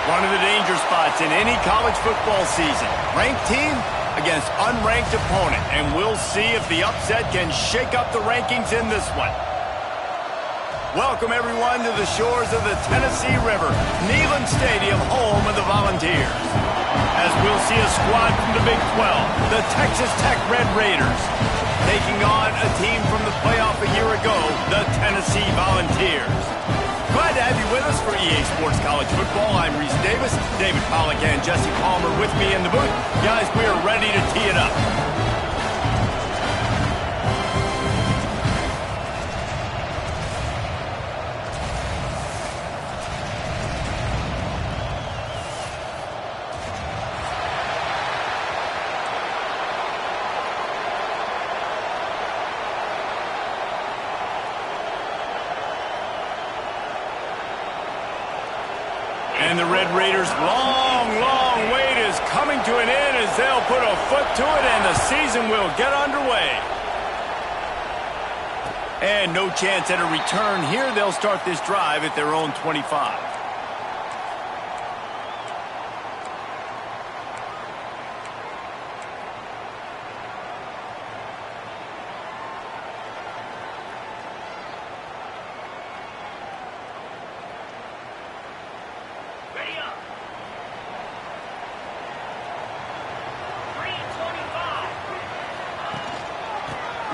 One of the danger spots in any college football season. Ranked team against unranked opponent. And we'll see if the upset can shake up the rankings in this one. Welcome, everyone, to the shores of the Tennessee River. Neyland Stadium, home of the Volunteers. As we'll see a squad from the Big 12, the Texas Tech Red Raiders, taking on a team from the playoff a year ago, the Tennessee Volunteers. Glad to have you with us for EA Sports College Football. I'm Reese Davis, David Pollack and Jesse Palmer with me in the booth. Guys, we are ready to tee it up. And the Red Raiders' long wait is coming to an end as they'll put a foot to it and the season will get underway. And no chance at a return here. They'll start this drive at their own 25.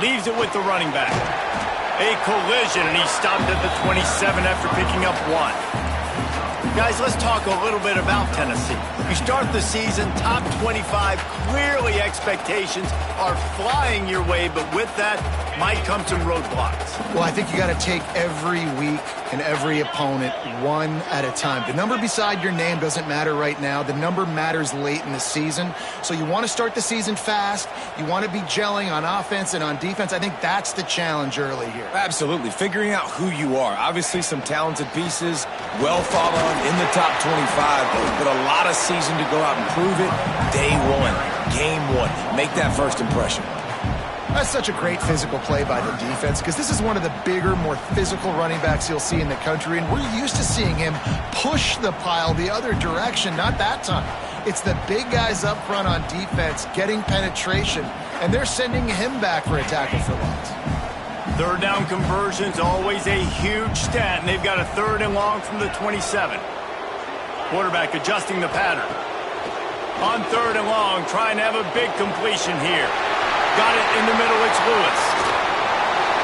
Leaves it with the running back. A collision, and he stopped at the 27 after picking up one. Guys, let's talk a little bit about Tennessee. You start the season top 25. Clearly expectations are flying your way, but with that might come some roadblocks. Well, I think you got to take every week and every opponent one at a time. The number beside your name doesn't matter right now. The number matters late in the season. So you want to start the season fast. You want to be gelling on offense and on defense. I think that's the challenge early here. Absolutely. Figuring out who you are. Obviously some talented pieces, well thought on in the top 25, but a lot of season to go out and prove it. Day one, game one. Make that first impression. That's such a great physical play by the defense because this is one of the bigger, more physical running backs you'll see in the country, and we're used to seeing him push the pile the other direction. Not that time. It's the big guys up front on defense getting penetration, and they're sending him back for a tackle for loss. Third down conversion's always a huge stat, and they've got a third and long from the 27. Quarterback adjusting the pattern. On third and long, trying to have a big completion here. Got it in the middle, it's Lewis.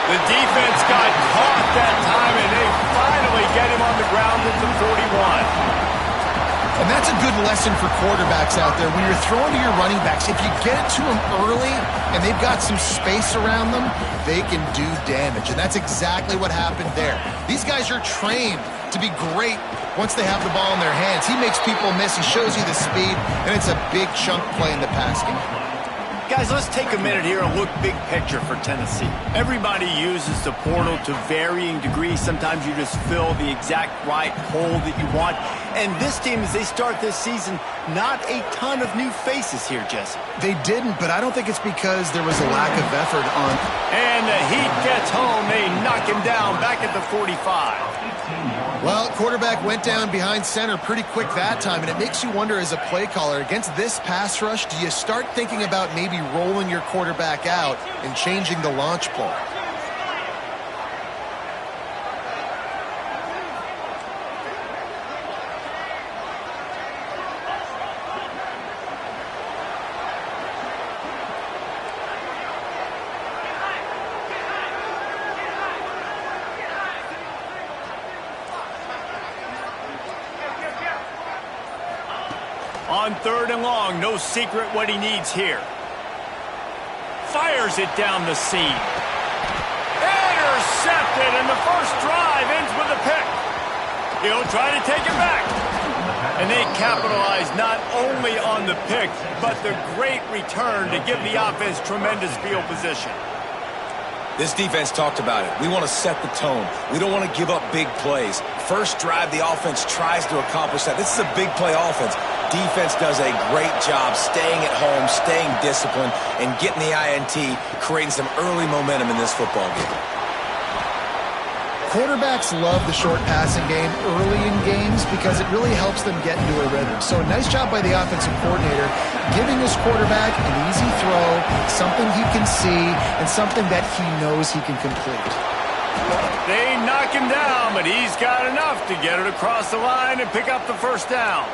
The defense got caught that time, and they finally get him on the ground at the 41. And that's a good lesson for quarterbacks out there. When you're throwing to your running backs, if you get it to them early and they've got some space around them, they can do damage. And that's exactly what happened there. These guys are trained to be great once they have the ball in their hands. He makes people miss. He shows you the speed, and it's a big chunk play in the pass game. Guys, let's take a minute here and look big picture for Tennessee. Everybody uses the portal to varying degrees. Sometimes you just fill the exact right hole that you want. And this team, as they start this season, not a ton of new faces here, Jesse. They didn't, but I don't think it's because there was a lack of effort on. And the heat gets home. They knock him down back at the 45. Well, quarterback went down behind center pretty quick that time, and it makes you wonder as a play caller, against this pass rush, do you start thinking about maybe rolling your quarterback out and changing the launch play? On third and long, no secret what he needs here. Fires it down the seam. Intercepted, and the first drive ends with a pick. He'll try to take it back. And they capitalize not only on the pick, but the great return to give the offense tremendous field position. This defense talked about it. We want to set the tone. We don't want to give up big plays. First drive, the offense tries to accomplish that. This is a big play offense. Defense does a great job staying at home, staying disciplined, and getting the INT, creating some early momentum in this football game. Quarterbacks love the short passing game early in games because it really helps them get into a rhythm. So nice job by the offensive coordinator giving his quarterback an easy throw, something he can see, and something that he knows he can complete. They knock him down, but he's got enough to get it across the line and pick up the first down.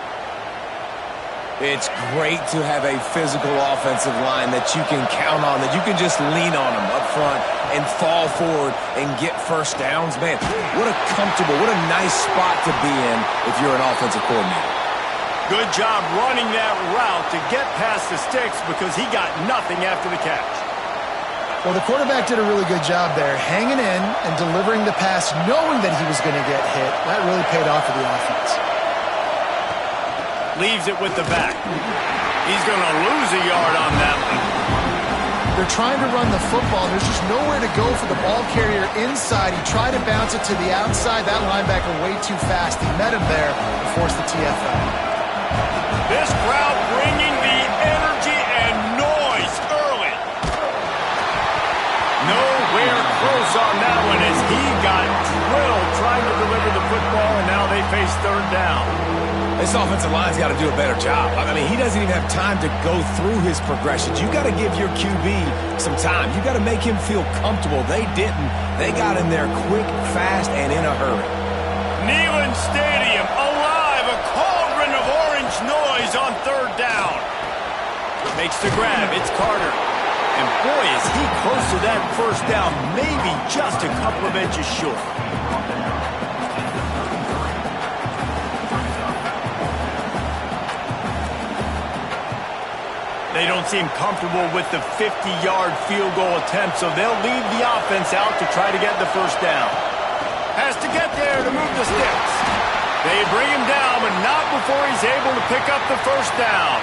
It's great to have a physical offensive line that you can count on, that you can just lean on them up front and fall forward and get first downs. Man, what a comfortable, what a nice spot to be in if you're an offensive coordinator. Good job running that route to get past the sticks because he got nothing after the catch. Well, the quarterback did a really good job there, hanging in and delivering the pass, knowing that he was going to get hit. That really paid off for the offense. Leaves it with the back. He's going to lose a yard on that one. They're trying to run the football. There's just nowhere to go for the ball carrier inside. He tried to bounce it to the outside. That linebacker way too fast. He met him there and forced the TFL. This crowd bringing the energy and noise early. Nowhere close on that one as he got drilled trying to deliver the football, and now they face third down. This offensive line's got to do a better job. I mean, he doesn't even have time to go through his progressions. You got to give your QB some time. You got to make him feel comfortable. They didn't. They got in there quick, fast, and in a hurry. Neyland Stadium alive, a cauldron of orange noise on third down. Makes the grab. It's Carter. And boy, is he close to that first down, maybe just a couple of inches short. They don't seem comfortable with the 50-yard field goal attempt, so they'll leave the offense out to try to get the first down. Has to get there to move the sticks. They bring him down, but not before he's able to pick up the first down.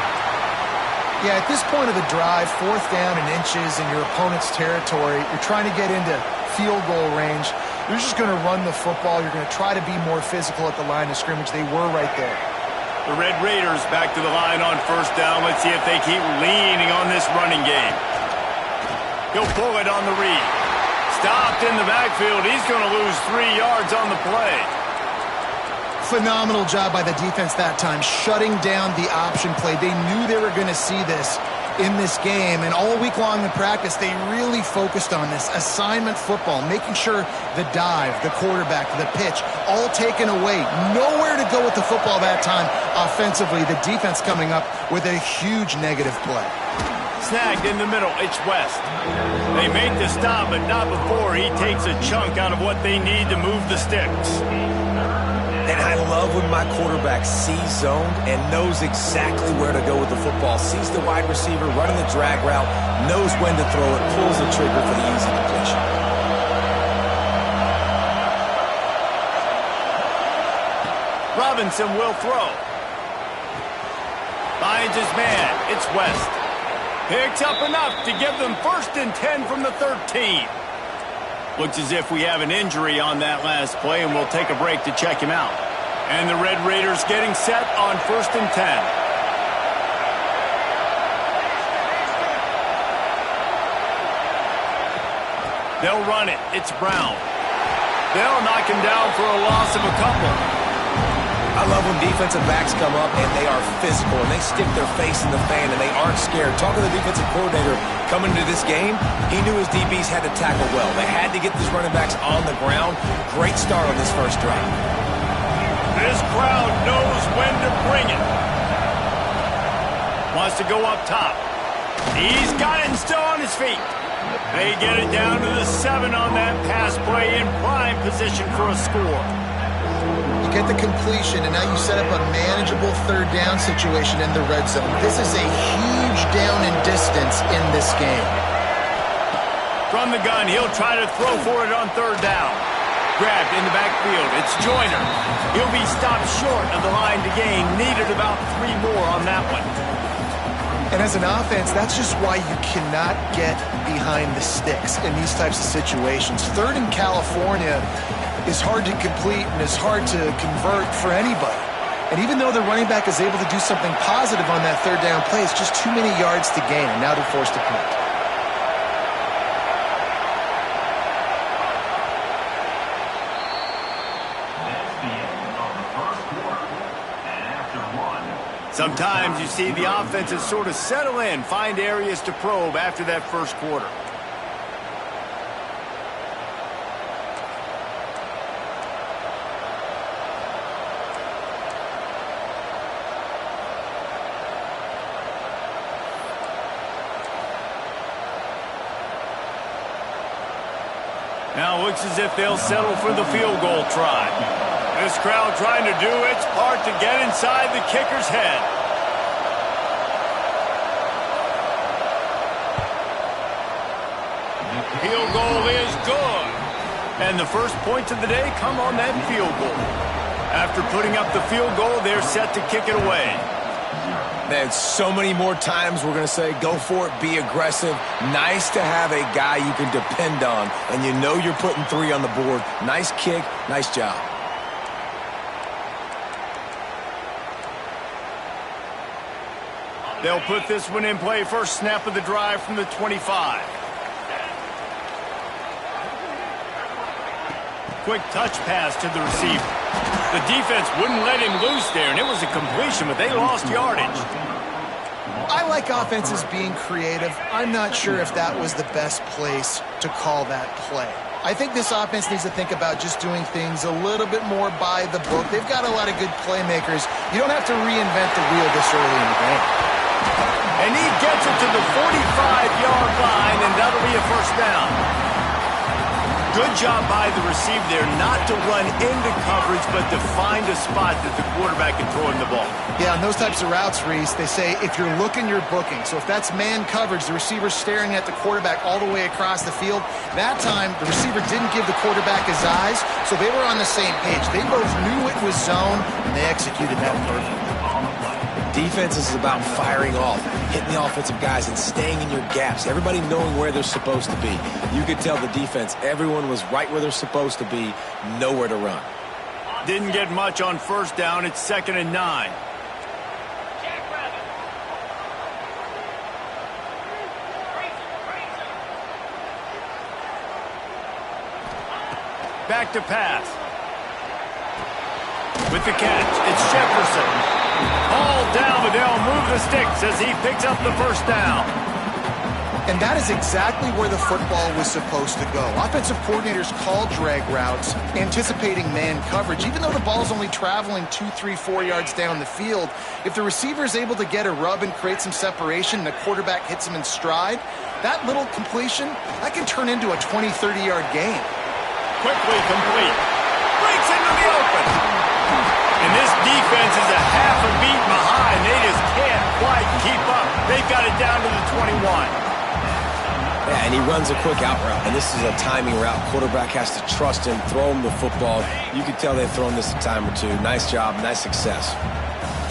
Yeah, at this point of the drive, fourth down and inches in your opponent's territory, you're trying to get into field goal range. You're just going to run the football. You're going to try to be more physical at the line of scrimmage. They were right there. The Red Raiders back to the line on first down. Let's see if they keep leaning on this running game. He'll pull it on the read. Stopped in the backfield. He's going to lose 3 yards on the play. Phenomenal job by the defense that time, shutting down the option play. They knew they were going to see this in this game, and all week long in practice, they really focused on this assignment football, making sure the dive, the quarterback, the pitch, all taken away. Nowhere to go with the football that time offensively. The defense coming up with a huge negative play. Snagged in the middle. It's West. They make the stop, but not before he takes a chunk out of what they need to move the sticks. And I love when my quarterback sees zoned and knows exactly where to go with the football. Sees the wide receiver running the drag route, knows when to throw it, pulls the trigger for the easy completion. Robinson will throw. Finds his man. It's West. Picks up enough to give them 1st and 10 from the 13. Looks as if we have an injury on that last play, and we'll take a break to check him out. And the Red Raiders getting set on 1st and 10. They'll run it. It's Brown. They'll knock him down for a loss of a couple. I love when defensive backs come up and they are physical and they stick their face in the fan and they aren't scared. Talking to the defensive coordinator coming into this game, he knew his DBs had to tackle well. They had to get these running backs on the ground. Great start on this first drive. This crowd knows when to bring it. Wants to go up top. He's got it and still on his feet. They get it down to the 7 on that pass play in prime position for a score. Get the completion, and now you set up a manageable third down situation in the red zone. This is a huge down in distance in this game. From the gun, he'll try to throw for it on third down. Grabbed in the backfield. It's Joyner. He'll be stopped short of the line to gain. Needed about 3 more on that one. And as an offense, that's just why you cannot get behind the sticks in these types of situations. Third in California is hard to complete and is hard to convert for anybody. And even though the running back is able to do something positive on that third down play, it's just too many yards to gain, and now they're forced to punt. Sometimes you see the offenses sort of settle in, find areas to probe after that first quarter. Now looks as if they'll settle for the field goal try. This crowd trying to do its part to get inside the kicker's head. Field goal is good. And the first points of the day come on that field goal. After putting up the field goal, they're set to kick it away. Man, so many more times we're going to say, go for it, be aggressive. Nice to have a guy you can depend on, and you know you're putting 3 on the board. Nice kick, nice job. They'll put this one in play first snap of the drive from the 25. Quick touch pass to the receiver. The defense wouldn't let him loose there, and it was a completion, but they lost yardage. I like offenses being creative. I'm not sure if that was the best place to call that play. I think this offense needs to think about just doing things a little bit more by the book. They've got a lot of good playmakers. You don't have to reinvent the wheel this early in the game. And he gets it to the 45-yard line, and that'll be a first down. Good job by the receiver there not to run into coverage, but to find a spot that the quarterback can throw in the ball. Yeah, on those types of routes, Reese, they say if you're looking, you're booking. So if that's man coverage, the receiver's staring at the quarterback all the way across the field. That time, the receiver didn't give the quarterback his eyes, so they were on the same page. They both knew it was zone, and they executed that perfectly. Defense is about firing off, hitting the offensive guys, and staying in your gaps. Everybody knowing where they're supposed to be. You could tell the defense, everyone was right where they're supposed to be, nowhere to run. Didn't get much on first down. It's 2nd and 9. Back to pass. With the catch, it's Jefferson. All down, but they'll move the sticks as he picks up the first down. And that is exactly where the football was supposed to go. Offensive coordinators call drag routes, anticipating man coverage. Even though the ball's only traveling 2, 3, 4 yards down the field, if the receiver is able to get a rub and create some separation and the quarterback hits him in stride, that little completion, that can turn into a 20, 30-yard gain. Quickly complete. Breaks into the open. And this defense is a half a beat behind. They just can't quite keep up. They've got it down to the 21. Yeah, and he runs a quick out route, and this is a timing route. Quarterback has to trust him, throw him the football. You can tell they've thrown this a time or two. Nice job, nice success.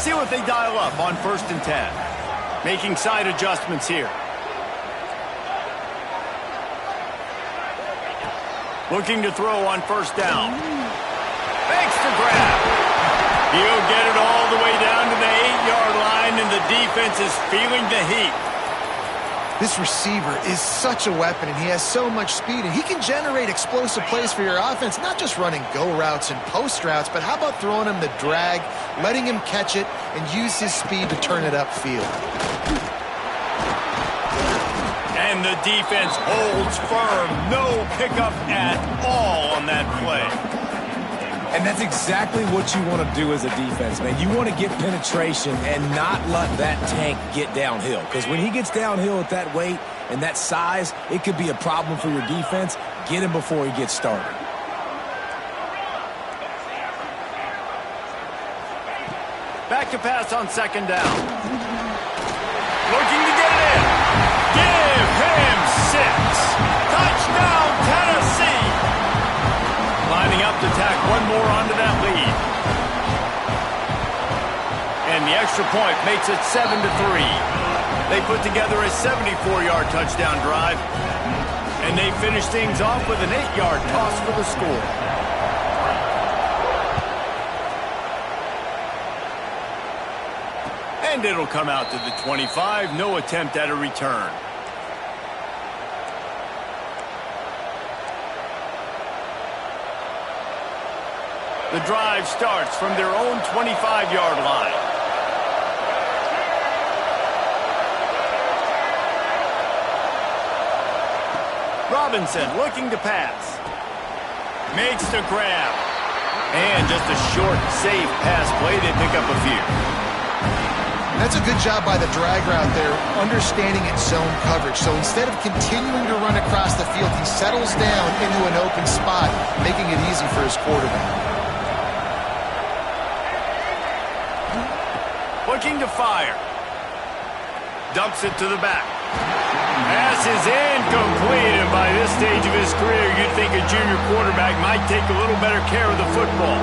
See what they dial up on 1st and 10. Making side adjustments here. Looking to throw on first down. Fakes the grab. He'll get it all the way down to the 8-yard line, and the defense is feeling the heat. This receiver is such a weapon, and he has so much speed, and he can generate explosive plays for your offense, not just running go routes and post routes, but how about throwing him the drag, letting him catch it, and use his speed to turn it upfield. And the defense holds firm. No pickup at all on that play. And that's exactly what you want to do as a defense, man. You want to get penetration and not let that tank get downhill. Because when he gets downhill at that weight and that size, it could be a problem for your defense. Get him before he gets started. Back to pass on 2nd down. Looking to get it in. Give him 6. Touchdown, Tennessee. Lining up to tack one more onto that lead. And the extra point makes it 7-3. They put together a 74-yard touchdown drive. And they finish things off with an 8-yard toss for the score. And it'll come out to the 25. No attempt at a return. The drive starts from their own 25-yard line. Robinson looking to pass. Makes the grab. And just a short, safe pass play. They pick up a few. That's a good job by the drag route there, understanding its zone coverage. So instead of continuing to run across the field, he settles down into an open spot, making it easy for his quarterback. Looking to fire. Dumps it to the back. Pass is incomplete, and by this stage of his career, you'd think a junior quarterback might take a little better care of the football.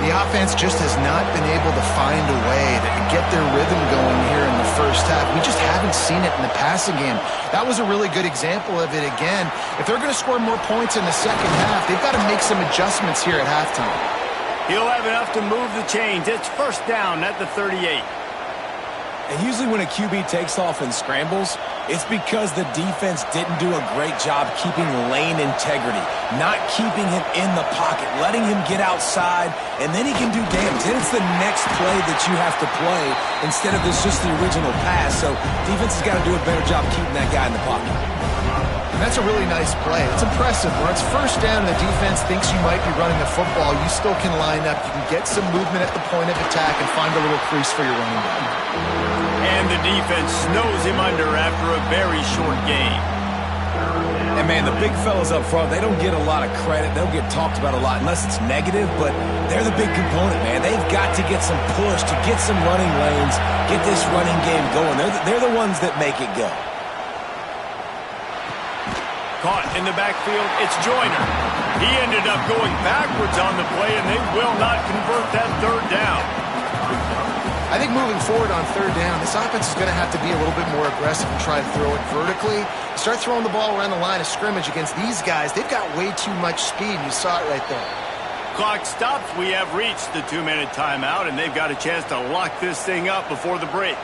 The offense just has not been able to find a way to get their rhythm going here in the first half. We just haven't seen it in the passing game. That was a really good example of it again. If they're going to score more points in the second half, they've got to make some adjustments here at halftime. He'll have enough to move the chains. It's first down at the 38. And usually when a QB takes off and scrambles, it's because the defense didn't do a great job keeping lane integrity, not keeping him in the pocket, letting him get outside, and then he can do damage. Then it's the next play that you have to play instead of just the original pass. So defense has got to do a better job keeping that guy in the pocket. And that's a really nice play. It's impressive. When it's first down and the defense thinks you might be running the football, you still can line up. You can get some movement at the point of attack and find a little crease for your running back. And the defense snows him under after a very short game. And, man, the big fellas up front, they don't get a lot of credit. They'll get talked about a lot unless it's negative, but they're the big component, man. They've got to get some push, to get some running lanes, get this running game going. They're the ones that make it go. Caught in the backfield, it's Joyner. He ended up going backwards on the play, and they will not convert that third down. I think moving forward on third down, this offense is going to have to be a little bit more aggressive and try to throw it vertically. Start throwing the ball around the line of scrimmage against these guys. They've got way too much speed, and you saw it right there. Clock stops. We have reached the 2-minute timeout, and they've got a chance to lock this thing up before the break.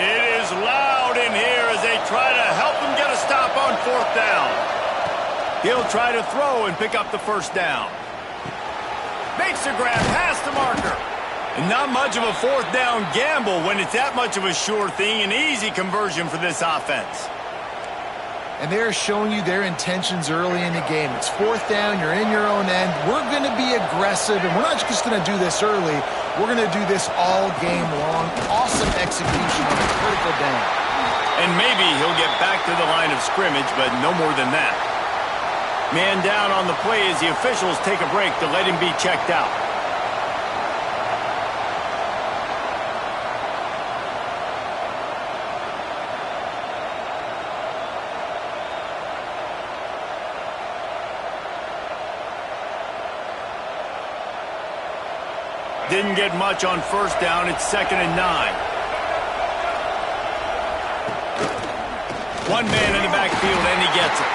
It is loud in here as they try to help him get a stop on fourth down. He'll try to throw and pick up the first down. Makes a grab past the marker. And not much of a fourth down gamble when it's that much of a sure thing. An easy conversion for this offense. And they're showing you their intentions early in the game. It's fourth down, you're in your own end. We're going to be aggressive, and we're not just going to do this early. We're going to do this all game long. Awesome execution on a critical down. And maybe he'll get back to the line of scrimmage, but no more than that. Man down on the play as the officials take a break to let him be checked out. Didn't get much on first down. It's 2nd and 9. One man in the backfield, and he gets it.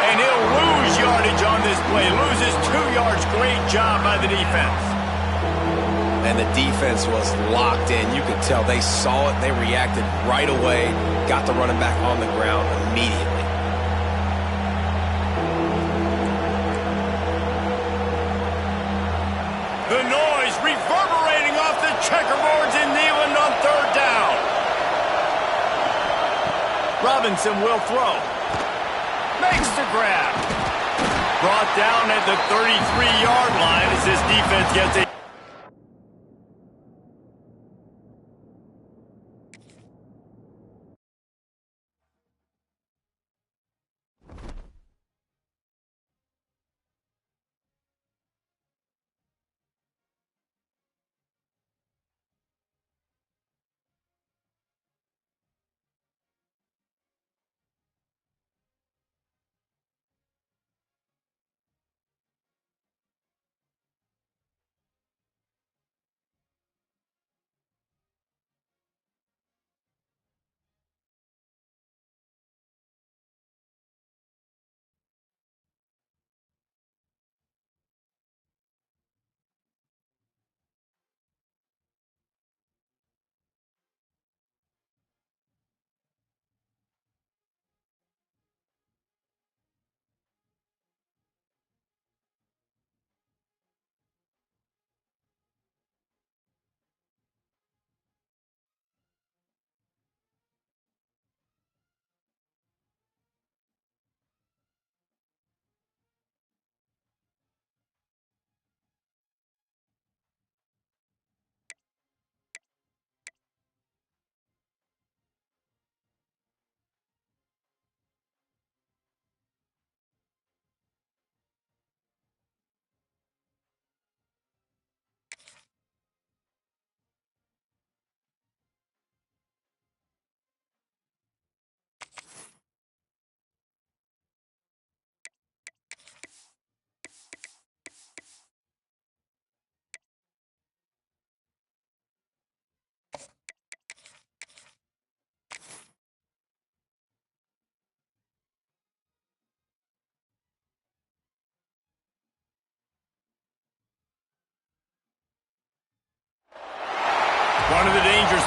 And he'll lose yardage on this play. Loses 2 yards. Great job by the defense. And the defense was locked in. You could tell they saw it. They reacted right away. Got the running back on the ground immediately. The noise reverberating off the checkerboards in Neyland on third down. Robinson will throw. Makes the grab. Brought down at the 33-yard line as this defense gets a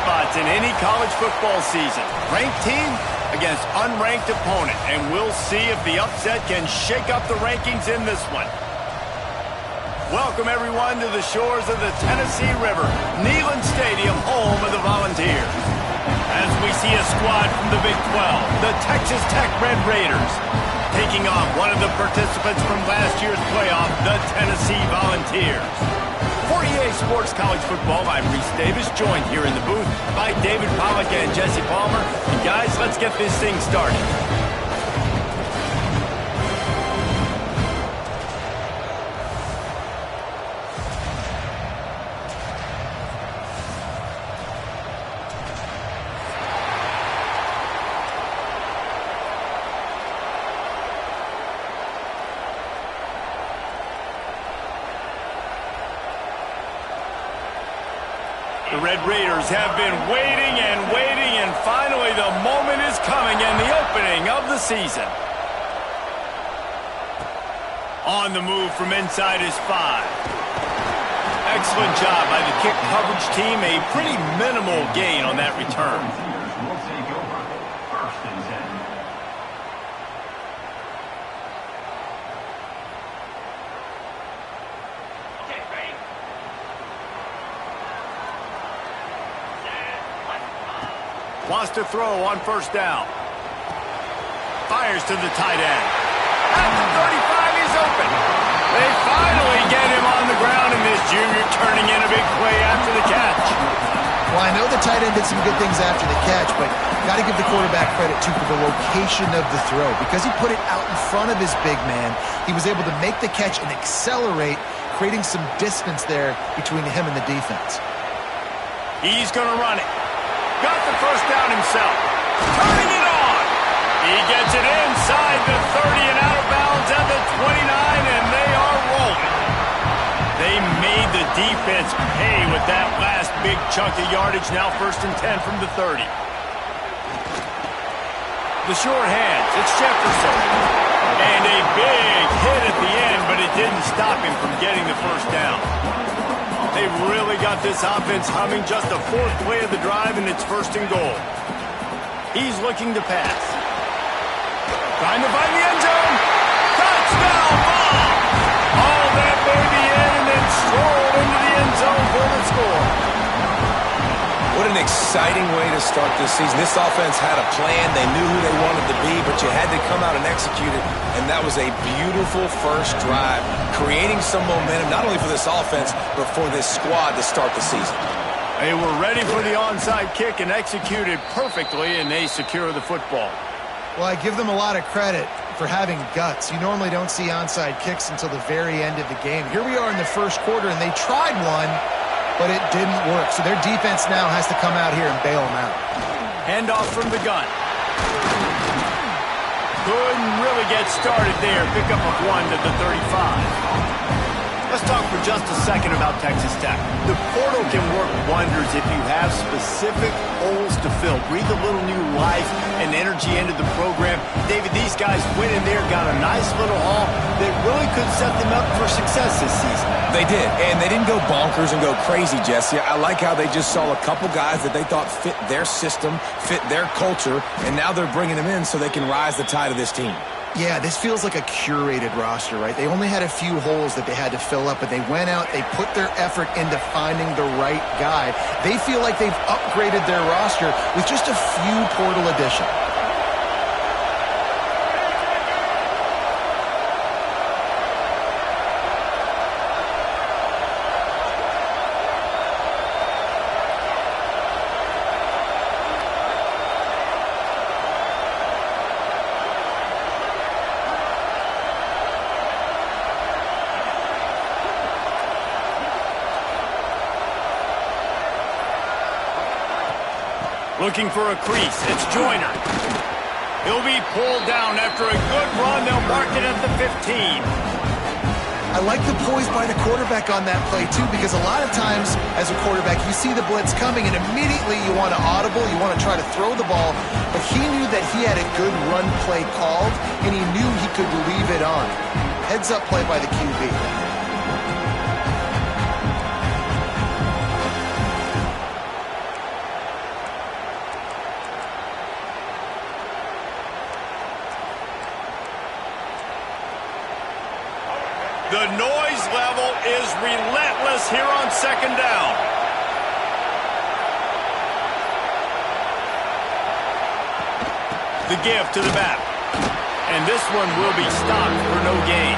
spots in any college football season. Ranked team against unranked opponent, and we'll see if the upset can shake up the rankings in this one. Welcome, everyone, to the shores of the Tennessee River, Neyland Stadium, home of the Volunteers. As we see a squad from the Big 12, the Texas Tech Red Raiders, taking on one of the participants from last year's playoff, the Tennessee Volunteers. For EA Sports College Football, I'm Reese Davis, joined here in the booth by David Pollack and Jesse Palmer. And guys, let's get this thing started. The Red Raiders have been waiting and finally the moment is coming and the opening of the season. On the move from inside is 5. Excellent job by the kick coverage team. A pretty minimal gain on that return. Wants to throw on first down. Fires to the tight end. At the 35, he's open. They finally get him on the ground, and this junior turning in a big play after the catch. Well, I know the tight end did some good things after the catch, but got to give the quarterback credit, too, for the location of the throw. Because he put it out in front of his big man, he was able to make the catch and accelerate, creating some distance there between him and the defense. He's going to run it. Got the first down himself. Turning it on. He gets it inside the 30 and out of bounds at the 29, and they are rolling. They made the defense pay with that last big chunk of yardage. Now 1st and 10 from the 30. The short hands. It's Jefferson. And a big hit at the end, but it didn't stop him from getting the first down. They've really got this offense humming. Just the 4th play of the drive, and it's 1st and goal. He's looking to pass. Trying to find the end zone. Touchdown ball! All that baby in and then strolled into the end zone for the score. What an exciting way to start this season. This offense had a plan. They knew who they wanted to be, but you had to come out and execute it. And that was a beautiful first drive, creating some momentum, not only for this offense, but for this squad to start the season. They were ready for the onside kick and executed perfectly, and they secure the football. Well, I give them a lot of credit for having guts. You normally don't see onside kicks until the very end of the game. Here we are in the first quarter, and they tried one, but it didn't work. So their defense now has to come out here and bail them out. Handoff from the gun. Couldn't really get started there. Pickup of 1 to the 35. Let's talk for just a second about Texas Tech. The portal can work wonders if you have specific holes to fill. Breathe a little new life and energy into the program. David, these guys went in there, got a nice little haul that really could set them up for success this season. They did, and they didn't go bonkers and go crazy, Jesse. I like how they just saw a couple guys that they thought fit their system, fit their culture, and now they're bringing them in so they can rise the tide of this team. Yeah, this feels like a curated roster, right? They only had a few holes that they had to fill up, but they went out, they put their effort into finding the right guy. They feel like they've upgraded their roster with just a few portal additions. Looking for a crease. It's Joyner. He'll be pulled down after a good run. They'll mark it at the 15. I like the poise by the quarterback on that play, too, because a lot of times as a quarterback, you see the blitz coming, and immediately you want to audible, you want to try to throw the ball, but he knew that he had a good run play called, and he knew he could leave it on. Heads-up play by the QB. The noise level is relentless here on second down. The give to the back. And this one will be stopped for no gain.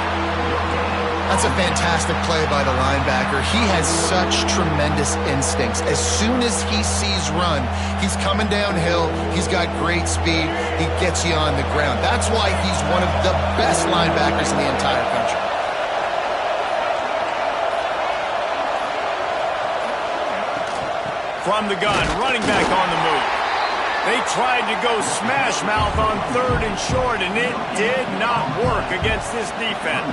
That's a fantastic play by the linebacker. He has such tremendous instincts. As soon as he sees run, he's coming downhill. He's got great speed. He gets you on the ground. That's why he's one of the best linebackers in the entire country. From the gun, running back on the move. They tried to go smash mouth on third and short, and it did not work against this defense.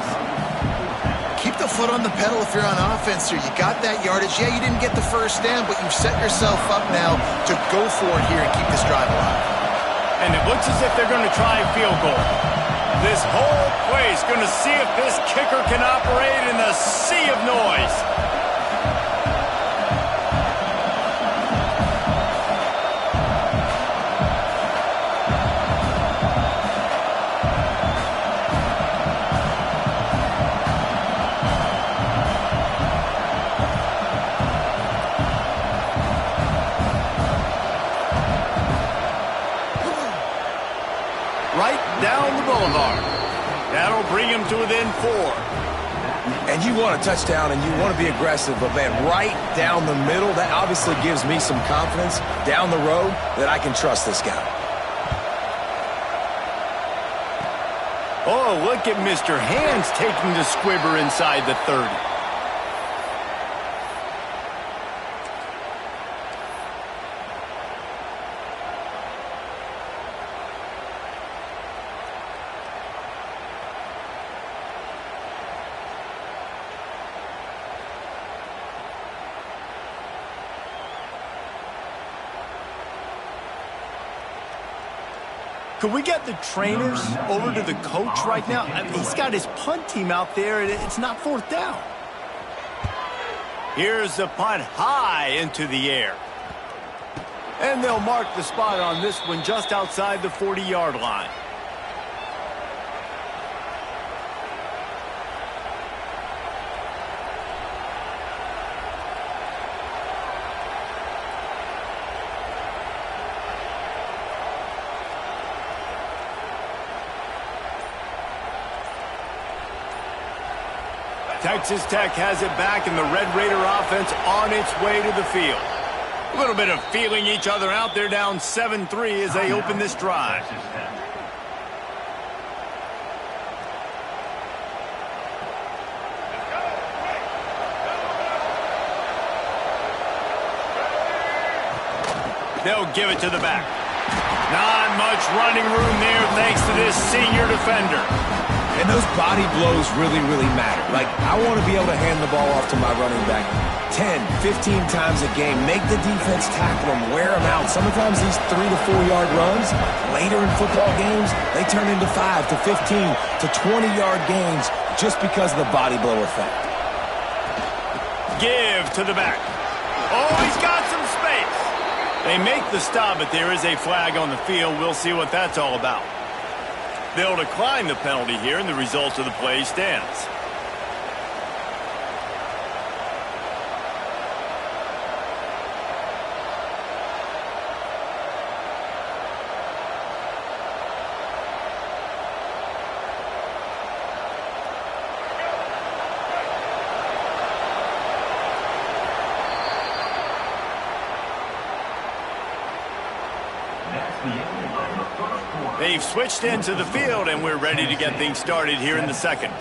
Keep the foot on the pedal if you're on offense here. You got that yardage. Yeah, you didn't get the first down, but you've set yourself up now to go for it here and keep this drive alive. And it looks as if they're going to try a field goal. This whole place going to see if this kicker can operate in the sea of noise. Right down the boulevard. That'll bring him to within 4. And you want a touchdown and you want to be aggressive, but man, right down the middle, that obviously gives me some confidence down the road that I can trust this guy. Oh, look at Mr. Hands taking the squibber inside the 30. Could we get the trainers over to the coach right now? I mean, he's got his punt team out there, and it's not fourth down. Here's the punt high into the air. And they'll mark the spot on this one just outside the 40-yard line. Texas Tech has it back, and the Red Raider offense on its way to the field. A little bit of feeling each other out. They're down 7-3 as they open this drive. They'll give it to the back. Not much running room there thanks to this senior defender. And those body blows really, really matter. Like, I want to be able to hand the ball off to my running back 10, 15 times a game. Make the defense tackle them, wear them out. Sometimes these 3 to 4 yard runs, later in football games, they turn into 5 to 15 to 20-yard gains just because of the body blow effect. Give to the back. Oh, he's got some space. They make the stop, but there is a flag on the field. We'll see what that's all about. They'll decline the penalty here, and the result of the play stands. They've switched into the field, and we're ready to get things started here in the second.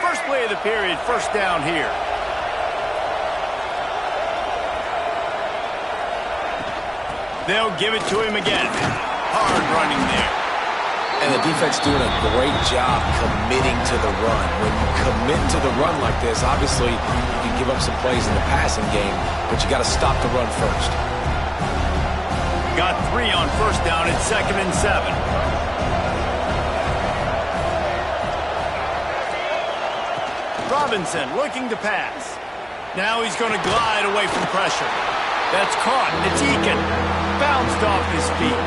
First play of the period, first down here. They'll give it to him again. Hard running there. And the defense doing a great job committing to the run. When you commit to the run like this, obviously you can give up some plays in the passing game, but you got to stop the run first. Got 3 on first down at 2nd and 7. Robinson looking to pass. Now he's going to glide away from pressure. That's caught. It's Eakin. Bounced off his feet.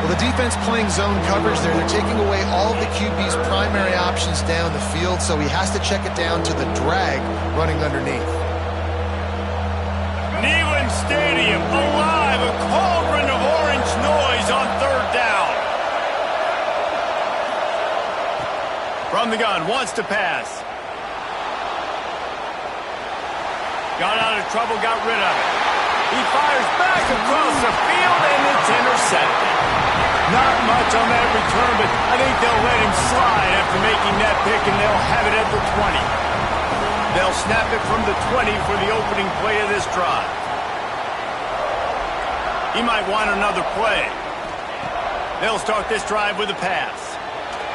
Well, the defense playing zone coverage there. They're taking away all of the QB's primary options down the field, so he has to check it down to the drag running underneath. Neyland Stadium alive, a cauldron of orange noise on third down. From the gun, wants to pass. Got out of trouble, got rid of it. He fires back across the field, and it's intercepted. Not much on that return, but I think they'll let him slide after making that pick, and they'll have it at the 20. They'll snap it from the 20 for the opening play of this drive. He might want another play. They'll start this drive with a pass.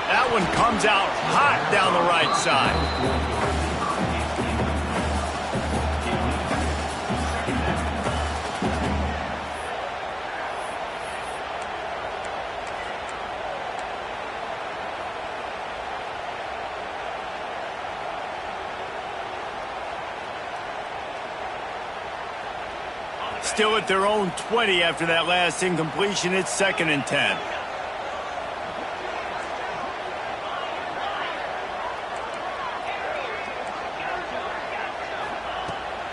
That one comes out hot down the right side. Still at their own 20 after that last incompletion. It's 2nd and 10.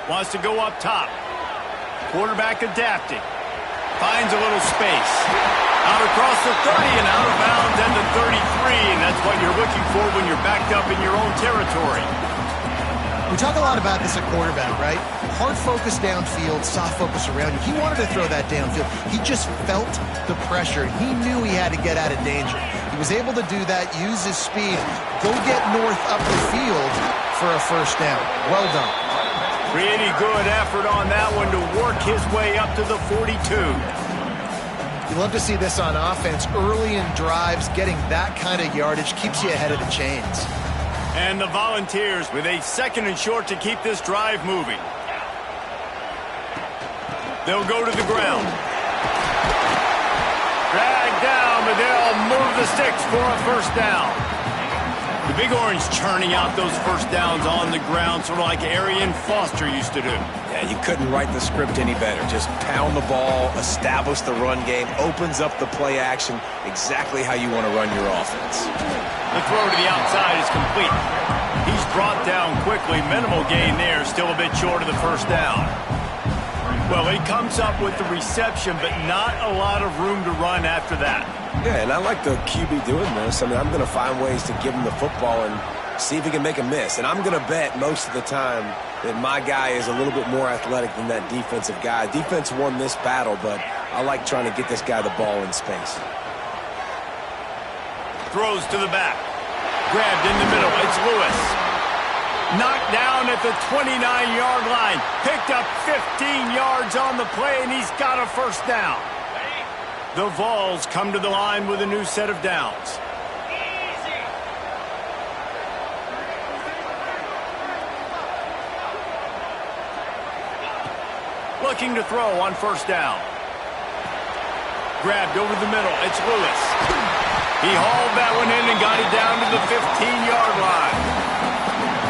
Wants to go up top. Quarterback adapting. Finds a little space. Out across the 30 and out of bounds at the 33. And that's what you're looking for when you're backed up in your own territory. We talk a lot about this at quarterback, right? Hard focus downfield, soft focus around you. He wanted to throw that downfield. He just felt the pressure. He knew he had to get out of danger. He was able to do that, use his speed, go get north up the field for a first down. Well done. Pretty good effort on that one to work his way up to the 42. You love to see this on offense. Early in drives, getting that kind of yardage keeps you ahead of the chains. And the Volunteers with a 2nd and short to keep this drive moving. They'll go to the ground. Drag down, but they'll move the sticks for a first down. The Big Orange churning out those first downs on the ground, sort of like Arian Foster used to do. Yeah, you couldn't write the script any better. Just pound the ball, establish the run game, opens up the play action, exactly how you want to run your offense. The throw to the outside is complete. He's brought down quickly. Minimal gain there, still a bit short of the first down. Well, he comes up with the reception, but not a lot of room to run after that. Yeah, and I like the QB doing this. I mean, I'm going to find ways to give him the football and see if he can make a miss. And I'm going to bet most of the time that my guy is a little bit more athletic than that defensive guy. Defense won this battle, but I like trying to get this guy the ball in space. Throws to the back. Grabbed in the middle. It's Lewis. Knocked down at the 29-yard line. Picked up 15 yards on the play, and he's got a first down. The Vols come to the line with a new set of downs. Looking to throw on first down. Grabbed over the middle. It's Lewis. He hauled that one in and got it down to the 15-yard line.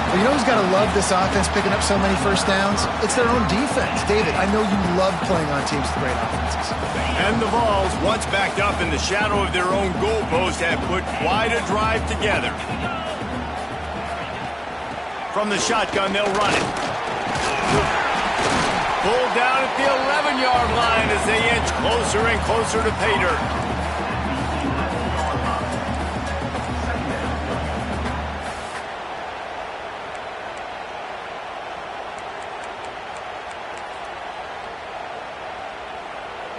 Well, you know who's got to love this offense picking up so many first downs? It's their own defense. David, I know you love playing on teams with great offenses. And the Vols, once backed up in the shadow of their own goalpost, have put quite a drive together. From the shotgun, they'll run it. Pulled down at the 11-yard line as they inch closer and closer to pay dirt.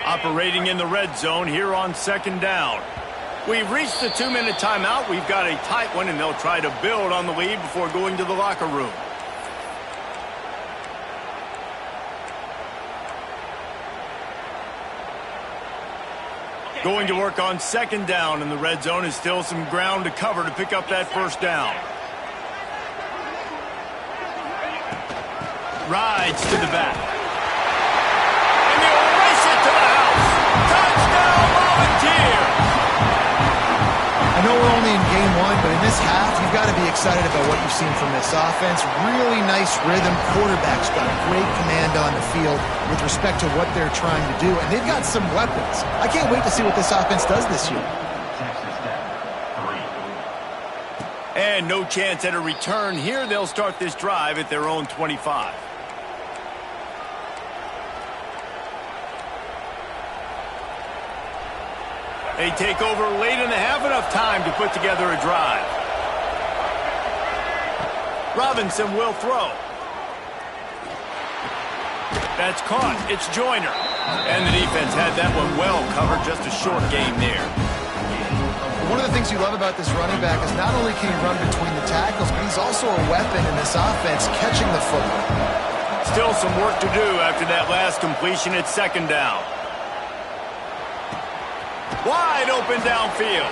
Operating in the red zone here on second down. We've reached the 2-minute timeout. We've got a tight one, and they'll try to build on the lead before going to the locker room. Going to work on second down in the red zone is still some ground to cover to pick up that first down. Rides to the back. And they'll race it to the house. Touchdown, Volunteers! I know we're only in game one, but in this this half, you've got to be excited about what you've seen from this offense. Really nice rhythm. Quarterback's got great command on the field with respect to what they're trying to do, and they've got some weapons. I can't wait to see what this offense does this year. And no chance at a return here. They'll start this drive at their own 25. They take over late in the half, enough time to put together a drive. Robinson will throw. That's caught. It's Joyner. And the defense had that one well covered. Just a short game there. One of the things you love about this running back is not only can he run between the tackles, but he's also a weapon in this offense catching the football. Still some work to do after that last completion. It's second down. Wide open downfield.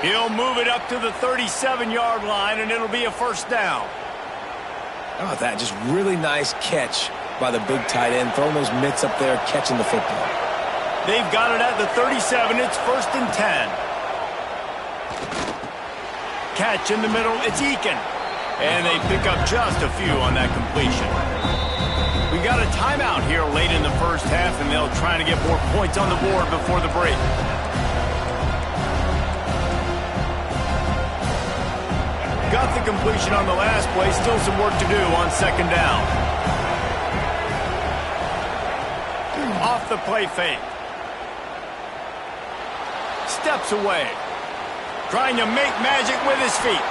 He'll move it up to the 37-yard line, and it'll be a first down. How about that? Just really nice catch by the big tight end, throwing those mitts up there, catching the football. They've got it at the 37. It's 1st and 10. Catch in the middle. It's Eakin. And they pick up just a few on that completion. We got a timeout here late in the first half, and they'll try to get more points on the board before the break. Got the completion on the last play. Still some work to do on second down. Off the play fake. Steps away. Trying to make magic with his feet.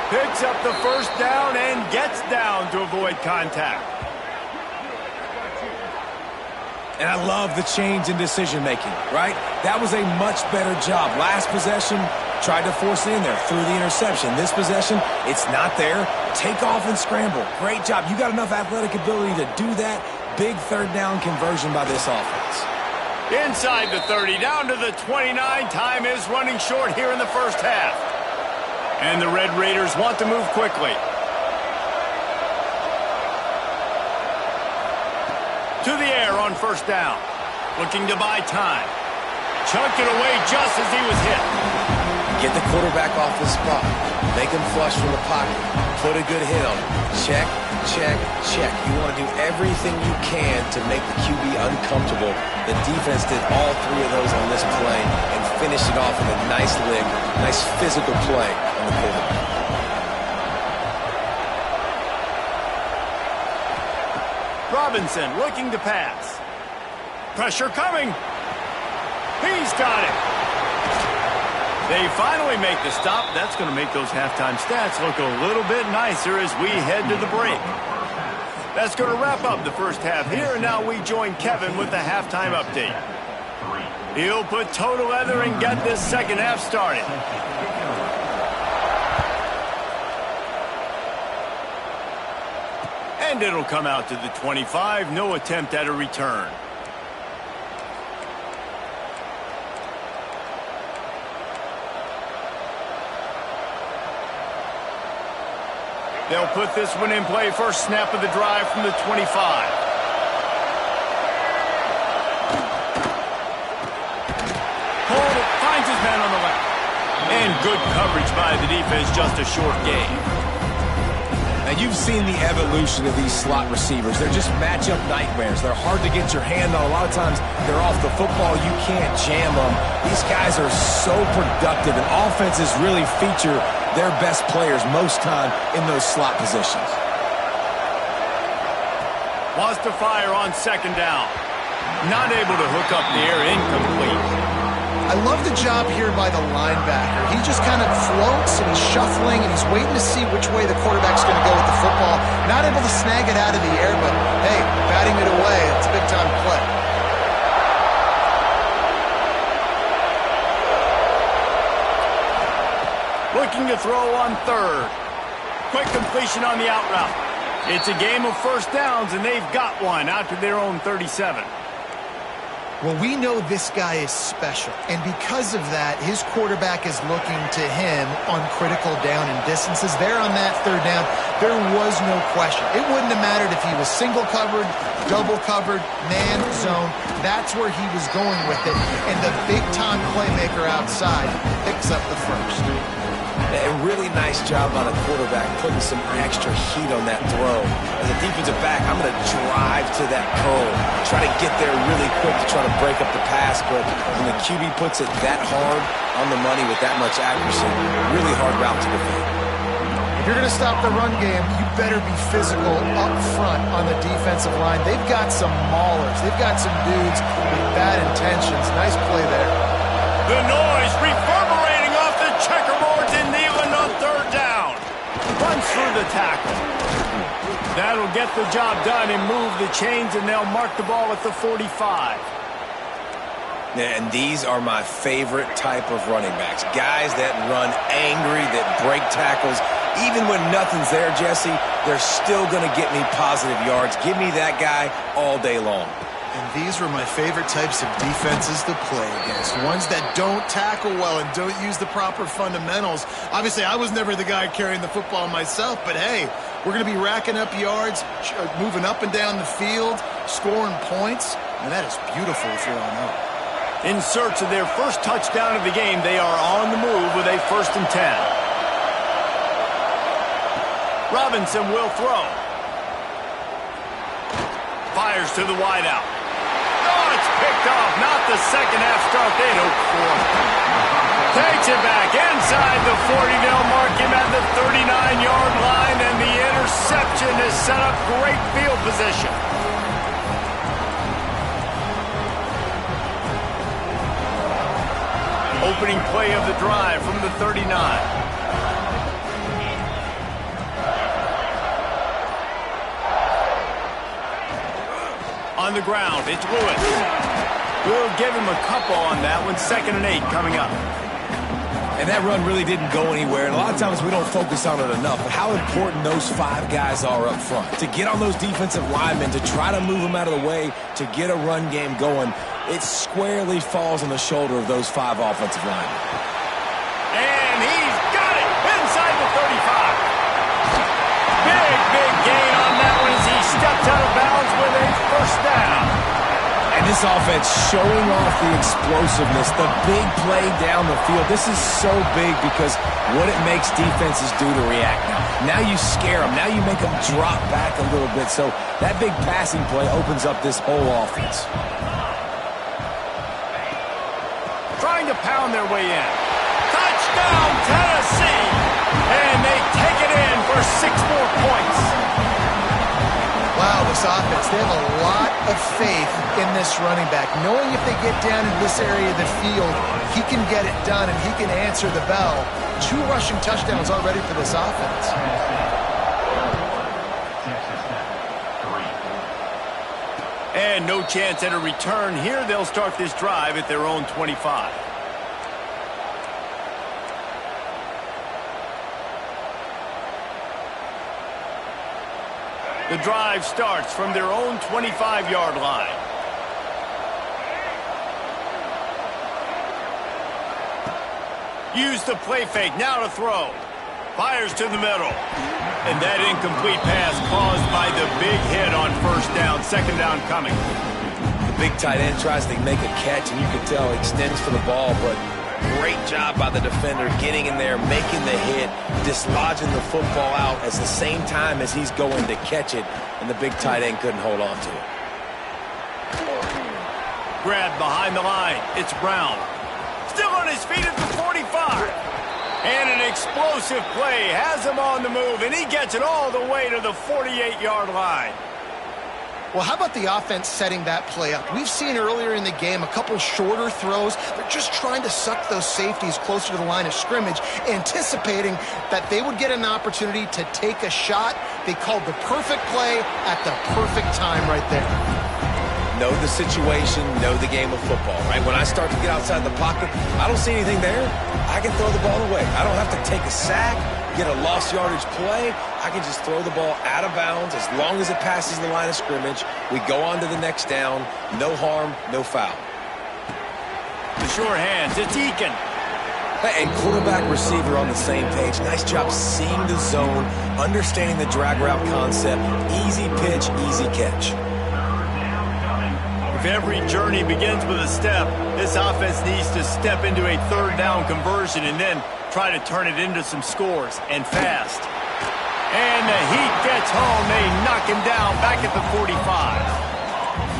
Picks up the first down and gets down to avoid contact. And I love the change in decision-making, right? That was a much better job. Last possession, tried to force it in there, threw the interception. This possession, it's not there. Take off and scramble. Great job. You got enough athletic ability to do that. Big third down conversion by this offense. Inside the 30, down to the 29. Time is running short here in the first half. And the Red Raiders want to move quickly. To the air on first down. Looking to buy time. Chunked it away just as he was hit. Get the quarterback off his spot. Make him flush from the pocket. Put a good hit on him. Check, check, check. You want to do everything you can to make the QB uncomfortable. The defense did all three of those on this play and finished it off with a nice lick, nice physical play on the quarterback. Robinson looking to pass. Pressure coming. He's got it. They finally make the stop. That's going to make those halftime stats look a little bit nicer as we head to the break. That's going to wrap up the first half here, and now we join Kevin with the halftime update. He'll put toe to leather and get this second half started. And it'll come out to the 25. No attempt at a return. They'll put this one in play. First snap of the drive from the 25. Hold it, finds his man on the left. And good coverage by the defense, just a short gain. Now, you've seen the evolution of these slot receivers. They're just matchup nightmares. They're hard to get your hand on. A lot of times, they're off the football. You can't jam them. These guys are so productive, and offenses really feature their best players most time in those slot positions. Wants to fire on second down. Not able to hook up the air, incomplete. I love the job here by the linebacker. He just kind of floats and he's shuffling and he's waiting to see which way the quarterback's going to go with the football. Not able to snag it out of the air, but hey, batting it away, it's a big-time play. Looking to throw on third. Quick completion on the out route. It's a game of first downs, and they've got one out to their own 37. Well, we know this guy is special, and because of that, his quarterback is looking to him on critical down and distances. There on that third down, there was no question. It wouldn't have mattered if he was single covered, double covered, man, zone. That's where he was going with it, and the big-time playmaker outside picks up the first. A really nice job by the quarterback putting some extra heat on that throw. As a defensive back, I'm going to drive to that cone, try to get there really quick to try to break up the pass, but when the QB puts it that hard on the money with that much accuracy, really hard route to defend. If you're going to stop the run game, you better be physical up front on the defensive line. They've got some maulers. They've got some dudes with bad intentions. Nice play there. The noise reverberating off the checkerboards in Nealon on third down. Runs through the tackle. That'll get the job done and move the chains, and they'll mark the ball at the 45. And these are my favorite type of running backs. Guys that run angry, that break tackles. Even when nothing's there, Jesse, they're still going to get me positive yards. Give me that guy all day long. And these were my favorite types of defenses to play against. Ones that don't tackle well and don't use the proper fundamentals. Obviously, I was never the guy carrying the football myself, but hey, we're going to be racking up yards, moving up and down the field, scoring points, and that is beautiful if you're on up. In search of their first touchdown of the game, they are on the move with a 1st and 10. Robinson will throw. Fires to the wideout. Oh, it's picked off. Not the second half start they'd hoped for. Takes it back inside the 40. They'll mark him at the 39-yard line, and the interception has set up great field position. Opening play of the drive from the 39. On the ground, it's Lewis. We'll give him a couple on that one. 2nd and 8 coming up. And that run really didn't go anywhere. And a lot of times we don't focus on it enough. But how important those 5 guys are up front. To get on those defensive linemen, to try to move them out of the way, to get a run game going, it squarely falls on the shoulder of those 5 offensive linemen. And he's got it inside the 35. Big gain on that one as he steps out of bounds with a 1st down. And this offense showing off the explosiveness, the big play down the field. This is so big because what it makes defenses do to react now. Now you scare them. Now you make them drop back a little bit. So that big passing play opens up this whole offense. Trying to pound their way in. Touchdown, Tennessee! And they take it in for 6 more points. Wow, this offense, they have a lot of faith in this running back, knowing if they get down in this area of the field, he can get it done and he can answer the bell. 2 rushing touchdowns already for this offense. And no chance at a return here. They'll start this drive at their own 25. The drive starts from their own 25-yard line. Use the play fake, now to throw. Fires to the middle. And that incomplete pass caused by the big hit on 1st down. 2nd down coming. The big tight end tries to make a catch, and you can tell he extends for the ball, but great job by the defender getting in there, making the hit, dislodging the football out at the same time as he's going to catch it, and the big tight end couldn't hold on to it. Grabbed behind the line. It's Brown. Still on his feet at the 45. And an explosive play has him on the move, and he gets it all the way to the 48-yard line. Well, how about the offense setting that play up? We've seen earlier in the game a couple shorter throws. They're just trying to suck those safeties closer to the line of scrimmage, anticipating that they would get an opportunity to take a shot. They called the perfect play at the perfect time right there. Know the situation, know the game of football, right? When I start to get outside the pocket, I don't see anything there, I can throw the ball away. I don't have to take a sack, get a lost yardage play. I can just throw the ball out of bounds as long as it passes the line of scrimmage. We go on to the next down. No harm, no foul. The sure hands, it's Eakin. And quarterback, receiver on the same page. Nice job seeing the zone, understanding the drag route concept. Easy pitch, easy catch. If every journey begins with a step, this offense needs to step into a 3rd down conversion and then try to turn it into some scores, and fast. And the heat gets home. They knock him down back at the 45.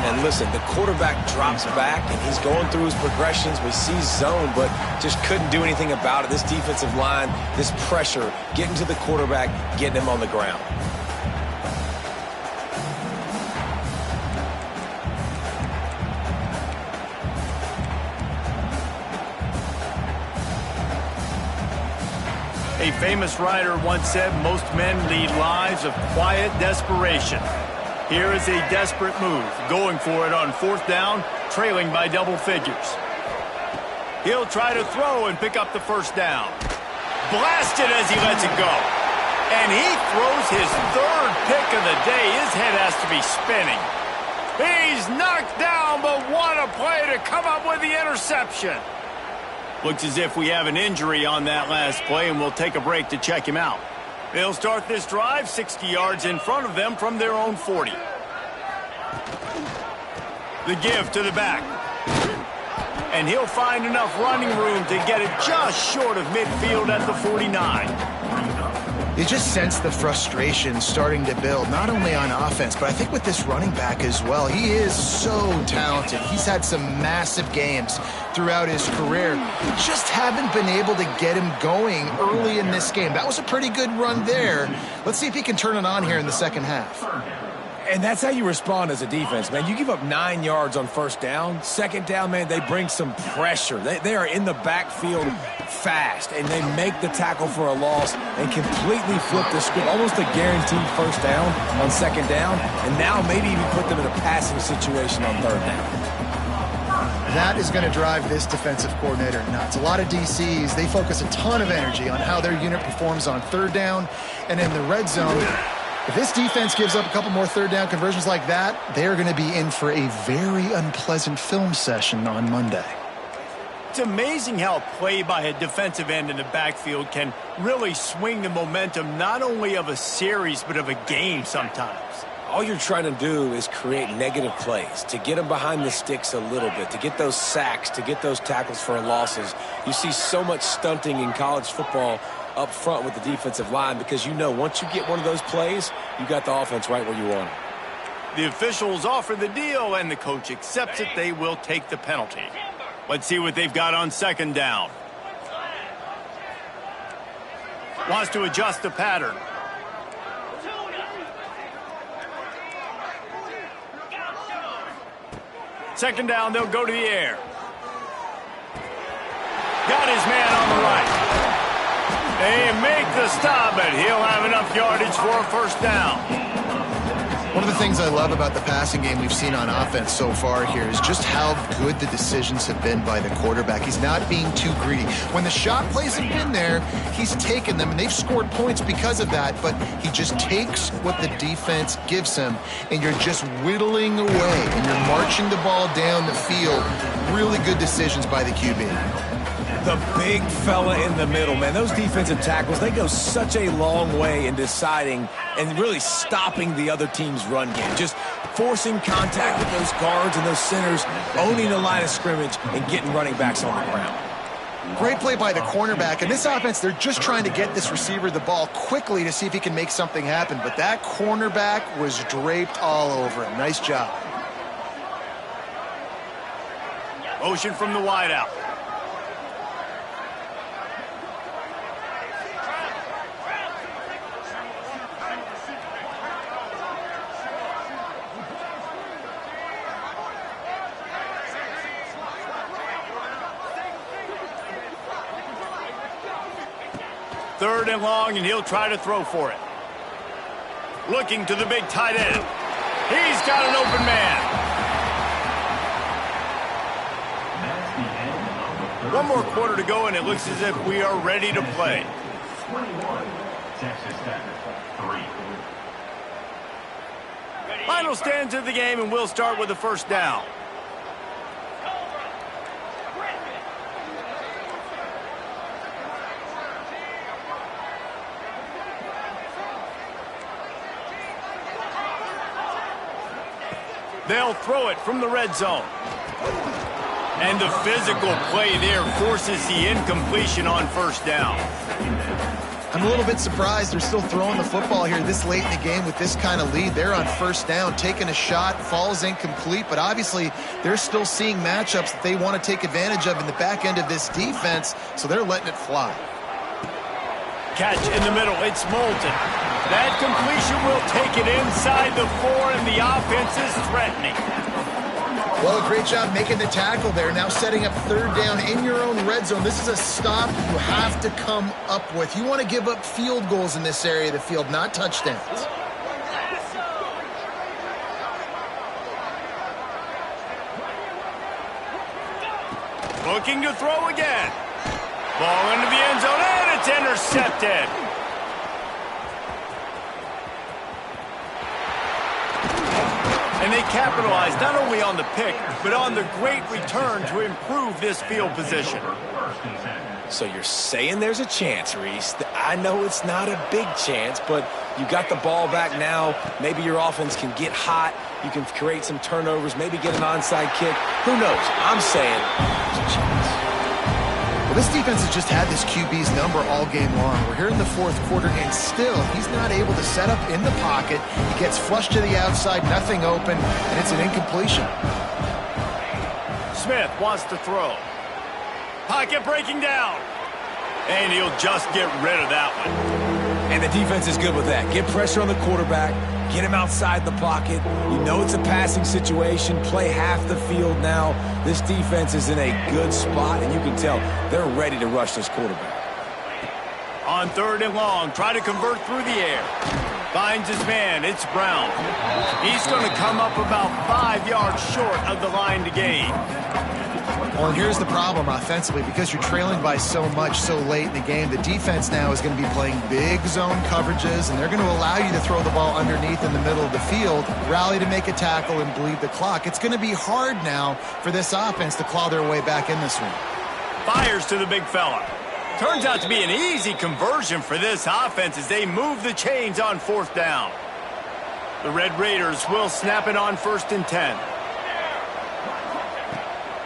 And listen, the quarterback drops back, and he's going through his progressions. We see zone, but just couldn't do anything about it. This defensive line, this pressure, getting to the quarterback, getting him on the ground. A famous writer once said, most men lead lives of quiet desperation. Here is a desperate move, going for it on 4th down, trailing by double figures. He'll try to throw and pick up the 1st down. Blasted as he lets it go. And he throws his 3rd pick of the day. His head has to be spinning. He's knocked down, but what a play to come up with the interception. Looks as if we have an injury on that last play, and we'll take a break to check him out. They'll start this drive 60 yards in front of them from their own 40. The give to the back. And he'll find enough running room to get it just short of midfield at the 49. You just sense the frustration starting to build, not only on offense, but I think with this running back as well. He is so talented. He's had some massive games throughout his career. Just haven't been able to get him going early in this game. That was a pretty good run there. Let's see if he can turn it on here in the second half. And that's how you respond as a defense, man. You give up 9 yards on 1st down. 2nd down, man, they bring some pressure. They are in the backfield fast, and they make the tackle for a loss and completely flip the script. Almost a guaranteed 1st down on 2nd down, and now maybe even put them in a passing situation on 3rd down. That is going to drive this defensive coordinator nuts. A lot of DCs, they focus a ton of energy on how their unit performs on 3rd down and in the red zone. If this defense gives up a couple more 3rd down conversions like that, they're going to be in for a very unpleasant film session on Monday. It's amazing how play by a defensive end in the backfield can really swing the momentum not only of a series but of a game sometimes. All you're trying to do is create negative plays, to get them behind the sticks a little bit, to get those sacks, to get those tackles for losses. You see so much stunting in college football up front with the defensive line because you know once you get one of those plays, you got the offense right where you want it. The officials offer the deal, and the coach accepts it. They will take the penalty. Let's see what they've got on 2nd down. Wants to adjust the pattern. Second down, they'll go to the air. Got his man on the right. They make the stop, but he'll have enough yardage for a 1st down. One of the things I love about the passing game we've seen on offense so far here is just how good the decisions have been by the quarterback. He's not being too greedy. When the shot plays have been there, he's taken them, and they've scored points because of that, but he just takes what the defense gives him, and you're just whittling away, and you're marching the ball down the field. Really good decisions by the QB. The big fella in the middle, man. Those defensive tackles, they go such a long way in deciding and really stopping the other team's run game. Just forcing contact with those guards and those centers, owning the line of scrimmage, and getting running backs on the ground. Great play by the cornerback. And this offense, they're just trying to get this receiver the ball quickly to see if he can make something happen. But that cornerback was draped all over him. Nice job. Motion from the wideout. Third and long, and he'll try to throw for it. Looking to the big tight end. He's got an open man. One more quarter to go, and it looks as if we are ready to play. 21, Texas Tech, 3. Final stands of the game, and we'll start with the 1st down. They'll throw it from the red zone. And the physical play there forces the incompletion on first down. I'm a little bit surprised they're still throwing the football here this late in the game with this kind of lead. They're on first down, taking a shot, falls incomplete, but obviously they're still seeing matchups that they want to take advantage of in the back end of this defense, so they're letting it fly. Catch in the middle, it's Moulton. That completion will take it inside the 4, and the offense is threatening. Well, a great job making the tackle there. Now setting up third down in your own red zone. This is a stop you have to come up with. You want to give up field goals in this area of the field, not touchdowns. Looking to throw again. Ball into the end zone, and it's intercepted. And they capitalize not only on the pick, but on the great return to improve this field position. So you're saying there's a chance, Reese. I know it's not a big chance, but you got the ball back now. Maybe your offense can get hot. You can create some turnovers, maybe get an onside kick. Who knows? I'm saying there's a chance. Well, this defense has just had this QB's number all game long. We're here in the fourth quarter, and still he's not able to set up in the pocket. He gets flushed to the outside, nothing open, and it's an incompletion. Smith wants to throw. Pocket breaking down. And he'll just get rid of that one. And the defense is good with that. Get pressure on the quarterback. Get him outside the pocket. You know it's a passing situation. Play half the field now. This defense is in a good spot, and you can tell they're ready to rush this quarterback. On third and long, try to convert through the air. Finds his man. It's Brown. He's going to come up about 5 yards short of the line to gain. Well, and here's the problem offensively. Because you're trailing by so much so late in the game, the defense now is going to be playing big zone coverages, and they're going to allow you to throw the ball underneath in the middle of the field, rally to make a tackle, and bleed the clock. It's going to be hard now for this offense to claw their way back in this one. Fires to the big fella. Turns out to be an easy conversion for this offense as they move the chains on fourth down. The Red Raiders will snap it on 1st and 10.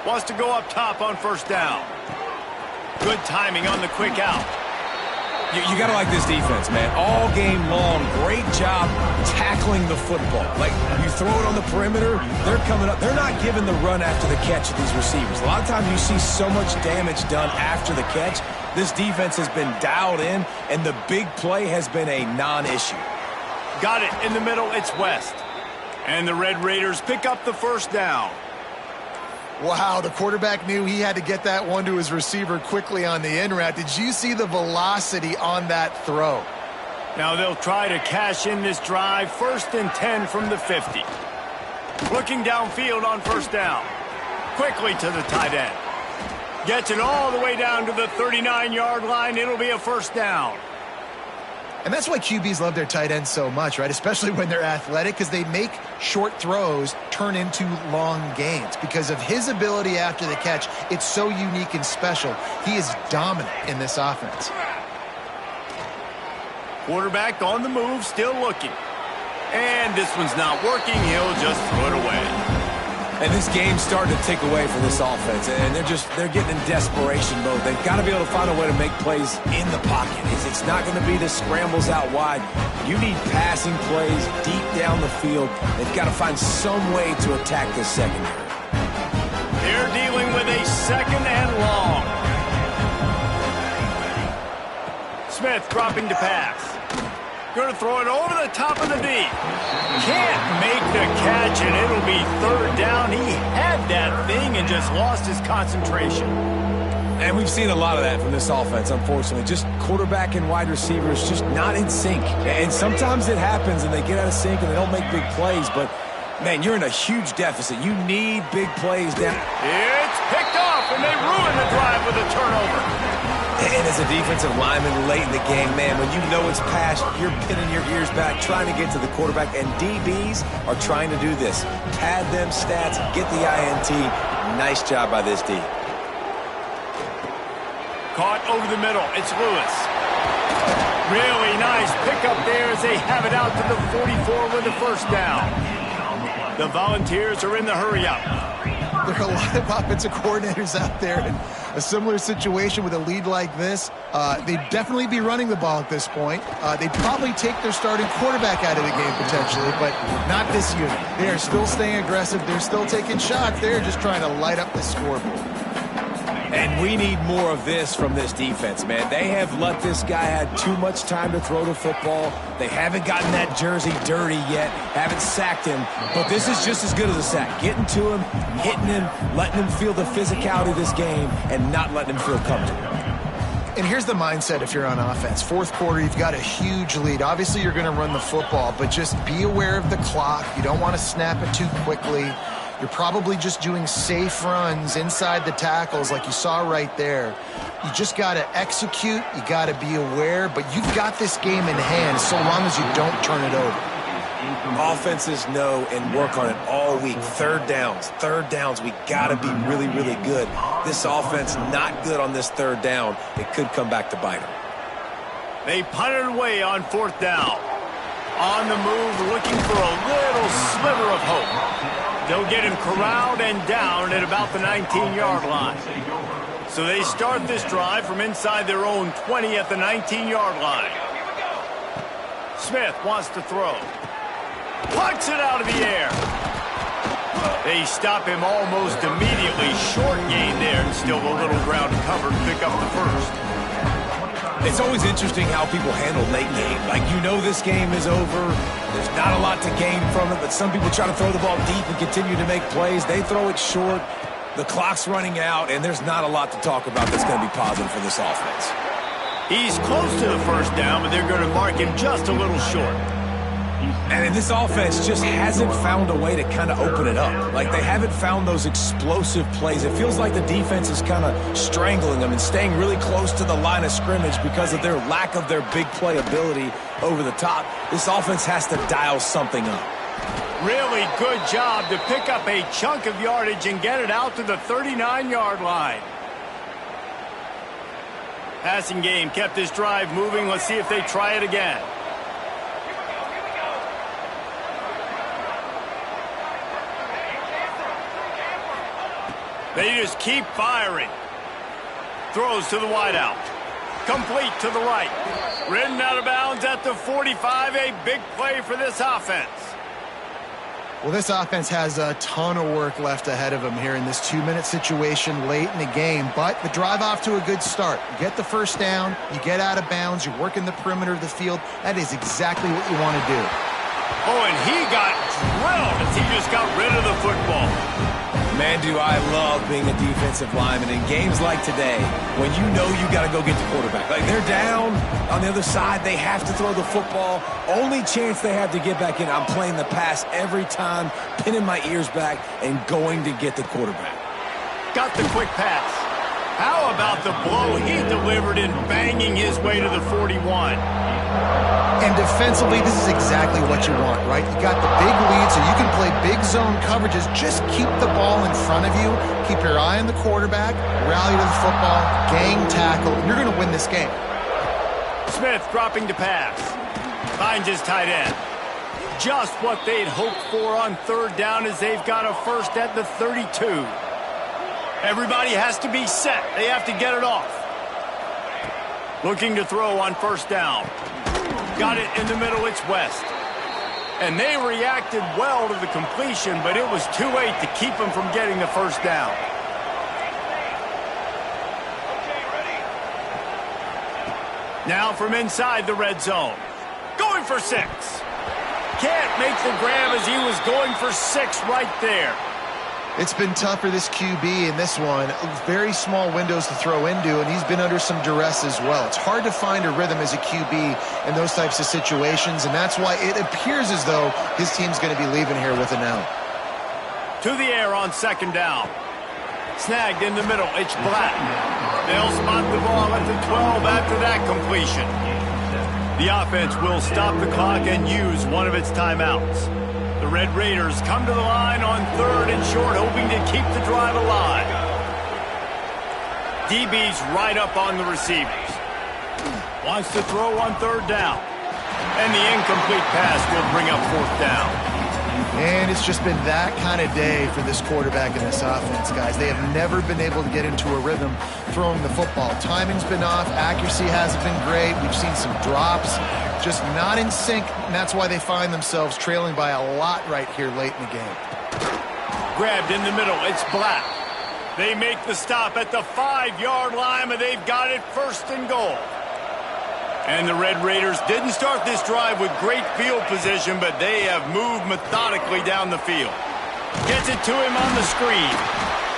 Wants to go up top on first down. Good timing on the quick out. You got to like this defense, man. All game long, great job tackling the football. Like, you throw it on the perimeter, they're coming up. They're not giving the run after the catch of these receivers. A lot of times you see so much damage done after the catch. This defense has been dialed in, and the big play has been a non-issue. Got it in the middle, it's West. And the Red Raiders pick up the first down. Wow, the quarterback knew he had to get that one to his receiver quickly on the in route. Did you see the velocity on that throw? Now they'll try to cash in this drive. 1st and 10 from the 50. Looking downfield on first down. Quickly to the tight end. Gets it all the way down to the 39-yard line. It'll be a first down. And that's why QBs love their tight ends so much, right? Especially when they're athletic, because they make short throws turn into long gains. Because of his ability after the catch, it's so unique and special. He is dominant in this offense. Quarterback on the move, still looking. And this one's not working. He'll just throw it away. And this game's starting to take away from this offense, and they're getting in desperation mode. They've got to be able to find a way to make plays in the pocket. It's not going to be the scrambles out wide. You need passing plays deep down the field. They've got to find some way to attack this secondary. They're dealing with a 2nd and long. Smith dropping to pass. Going to throw it over the top of the D. Can't make the catch, and it'll be 3rd down. He had that thing and just lost his concentration. And we've seen a lot of that from this offense, unfortunately. Just quarterback and wide receivers just not in sync. And sometimes it happens, and they get out of sync, and they don't make big plays. But, man, you're in a huge deficit. You need big plays down. It's picked off, and they ruin the drive with a turnover. And as a defensive lineman late in the game, man, when you know it's past, you're pinning your ears back, trying to get to the quarterback, and DBs are trying to do this. Pad them stats, get the INT. Nice job by this D. Caught over the middle. It's Lewis. Really nice pickup there as they have it out to the 44 with the first down. The Volunteers are in the hurry-up. There are a lot of offensive coordinators out there in a similar situation with a lead like this. They'd definitely be running the ball at this point. They'd probably take their starting quarterback out of the game potentially, but not this unit. They are still staying aggressive. They're still taking shots. They're just trying to light up the scoreboard. And we need more of this from this defense, man. They have let this guy have too much time to throw the football. They haven't gotten that jersey dirty yet, haven't sacked him. But this is just as good as a sack. Getting to him, hitting him, letting him feel the physicality of this game, and not letting him feel comfortable. And here's the mindset if you're on offense. Fourth quarter, you've got a huge lead. Obviously, you're going to run the football, but just be aware of the clock. You don't want to snap it too quickly. You're probably just doing safe runs inside the tackles like you saw right there. You just got to execute. You got to be aware, but you've got this game in hand so long as you don't turn it over. Offenses know and work on it all week. Third downs, we got to be really, really good. This offense not good on this third down. It could come back to bite them. They punted away on fourth down. On the move, looking for a little sliver of hope. They'll get him corralled and down at about the 19-yard line. So they start this drive from inside their own 20 at the 19-yard line. Smith wants to throw. Plucks it out of the air. They stop him almost immediately. Short gain there, and still a little ground cover to pick up the first. It's always interesting how people handle late game. Like, you know this game is over. There's not a lot to gain from it, but some people try to throw the ball deep and continue to make plays. They throw it short. The clock's running out, and there's not a lot to talk about that's going to be positive for this offense. He's close to the first down, but they're going to mark him just a little short. And this offense just hasn't found a way to kind of open it up. Like, they haven't found those explosive plays. It feels like the defense is kind of strangling them and staying really close to the line of scrimmage because of their lack of their big play ability over the top. This offense has to dial something up. Really good job to pick up a chunk of yardage and get it out to the 39-yard line. Passing game kept this drive moving. Let's see if they try it again. They just keep firing. Throws to the wideout. Complete to the right. Ridden out of bounds at the 45. A big play for this offense. Well, this offense has a ton of work left ahead of them here in this 2-minute situation late in the game, but the drive off to a good start. You get the first down, you get out of bounds, you're working the perimeter of the field. That is exactly what you want to do. Oh, and he got drilled as he just got rid of the football. Man, do I love being a defensive lineman in games like today when you know you got to go get the quarterback. Like, they're down on the other side. They have to throw the football. Only chance they have to get back in, I'm playing the pass every time, pinning my ears back and going to get the quarterback. Got the quick pass. How about the blow he delivered in banging his way to the 41? And defensively, this is exactly what you want, right? You got the big lead, so you can play big zone coverages. Just keep the ball in front of you. Keep your eye on the quarterback. Rally to the football. Gang tackle. And you're going to win this game. Smith dropping to pass. Finds his tight end. Just what they'd hoped for on third down as they've got a first at the 32. Everybody has to be set. They have to get it off. Looking to throw on first down. Got it in the middle, it's West. And they reacted well to the completion, but it was too late to keep them from getting the first down. Now from inside the red zone. Going for 6. Can't make the grab as he was going for 6 right there. It's been tough for this QB in this one. Very small windows to throw into, and he's been under some duress as well. It's hard to find a rhythm as a QB in those types of situations, and that's why it appears as though his team's going to be leaving here with an out. To the air on second down. Snagged in the middle. It's Black. They'll spot the ball at the 12 after that completion. The offense will stop the clock and use one of its timeouts. The Red Raiders come to the line on third and short, hoping to keep the drive alive. DB's right up on the receivers. Wants to throw on third down. And the incomplete pass will bring up fourth down. And it's just been that kind of day for this quarterback and this offense, guys. They have never been able to get into a rhythm throwing the football. Timing's been off. Accuracy hasn't been great. We've seen some drops. Just not in sync, and that's why they find themselves trailing by a lot right here late in the game. Grabbed in the middle. It's Black. They make the stop at the 5-yard line, but they've got it first and goal. And the Red Raiders didn't start this drive with great field position, but they have moved methodically down the field. Gets it to him on the screen.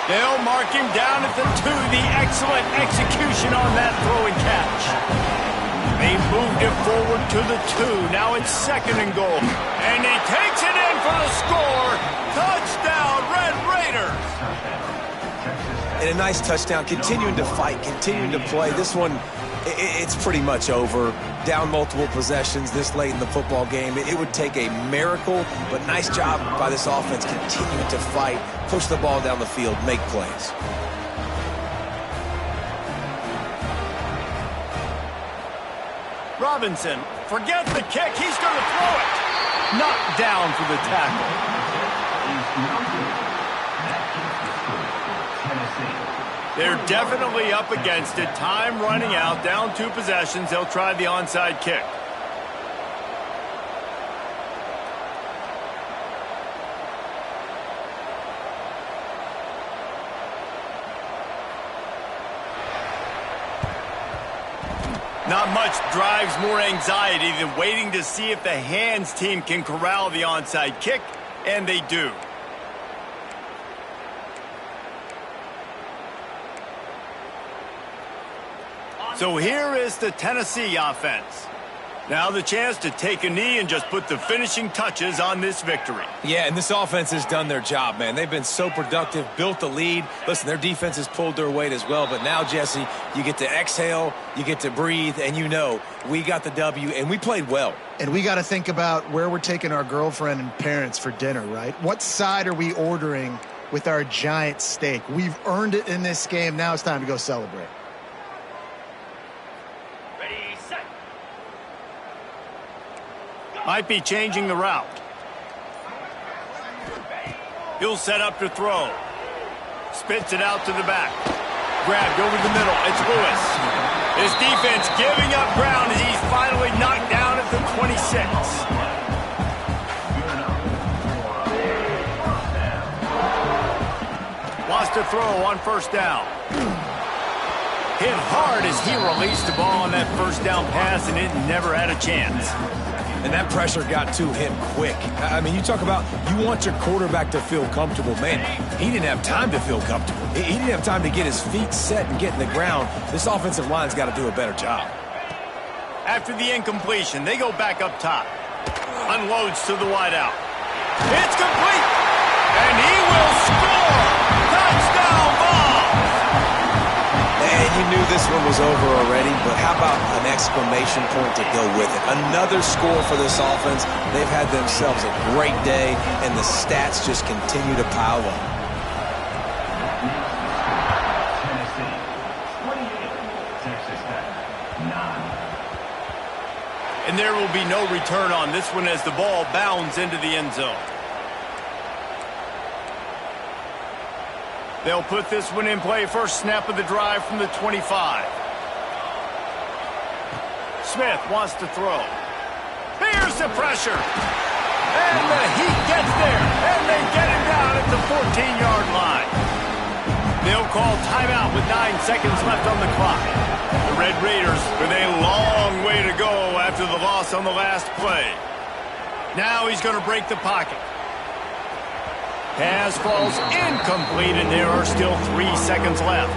They'll mark him down at the 2. The excellent execution on that throw and catch. They moved it forward to the 2. Now it's second and goal. And he takes it in for the score. Touchdown, Red Raiders. And a nice touchdown, continuing to fight, continuing to play. This one, it's pretty much over. Down multiple possessions this late in the football game. It would take a miracle, but nice job by this offense continuing to fight, push the ball down the field, make plays. Robinson, forget the kick. He's going to throw it. Knocked down for the tackle. They're definitely up against it. Time running out. Down 2 possessions. They'll try the onside kick. Not much drives more anxiety than waiting to see if the hands team can corral the onside kick, and they do. So here is the Tennessee offense. Now the chance to take a knee and just put the finishing touches on this victory. Yeah, and this offense has done their job, man. They've been so productive, built the lead. Listen, their defense has pulled their weight as well. But now, Jesse, you get to exhale, you get to breathe, and you know we got the W, and we played well. And we got to think about where we're taking our girlfriend and parents for dinner, right? What side are we ordering with our giant steak? We've earned it in this game. Now it's time to go celebrate. Might be changing the route. He'll set up to throw. Spits it out to the back. Grabbed over the middle. It's Lewis. His defense giving up ground as he's finally knocked down at the 26. Wants to throw on first down. Hit hard as he released the ball on that first down pass, and it never had a chance. And that pressure got to him quick. I mean, you talk about you want your quarterback to feel comfortable. Man, he didn't have time to feel comfortable. He didn't have time to get his feet set and get in the ground. This offensive line's got to do a better job. After the incompletion, they go back up top. Unloads to the wideout. It's complete. And he will score. Touchdown ball. And you knew this one was over already, but how about an exclamation point to go with it? Another score for this offense. They've had themselves a great day, and the stats just continue to pile up. Tennessee, 28. Texas Tech, 9. And there will be no return on this one as the ball bounds into the end zone. They'll put this one in play. First snap of the drive from the 25. Smith wants to throw. Here's the pressure. And the Heat gets there. And they get him down at the 14-yard line. They'll call timeout with 9 seconds left on the clock. The Red Raiders with a long way to go after the loss on the last play. Now he's going to break the pocket. Pass falls incomplete, and there are still 3 seconds left.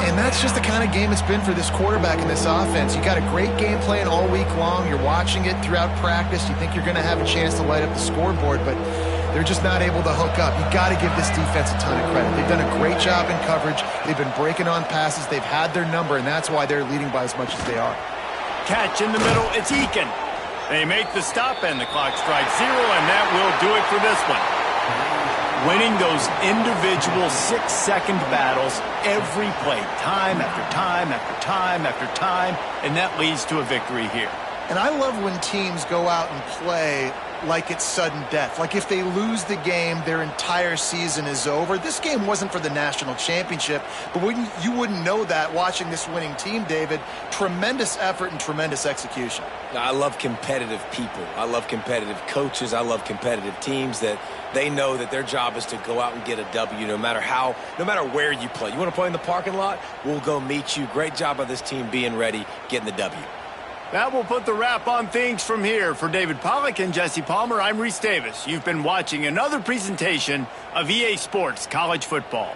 And that's just the kind of game it's been for this quarterback and this offense. You got a great game plan all week long. You're watching it throughout practice. You think you're going to have a chance to light up the scoreboard, but they're just not able to hook up. You got to give this defense a ton of credit. They've done a great job in coverage. They've been breaking on passes. They've had their number, and that's why they're leading by as much as they are. Catch in the middle. It's Eakin. They make the stop, and the clock strikes 0, and that will do it for this one. Winning those individual 6-second battles every play, time after time after time after time, and that leads to a victory here. And I love when teams go out and play like it's sudden death. Like if they lose the game, their entire season is over. This game wasn't for the national championship, but you wouldn't know that watching this winning team, David. Tremendous effort and tremendous execution. I love competitive people. I love competitive coaches. I love competitive teams that they know that their job is to go out and get a W no matter where you play. You want to play in the parking lot? We'll go meet you. Great job by this team being ready, getting the W. That will put the wrap on things from here. For David Pollack and Jesse Palmer, I'm Reese Davis. You've been watching another presentation of EA Sports College Football.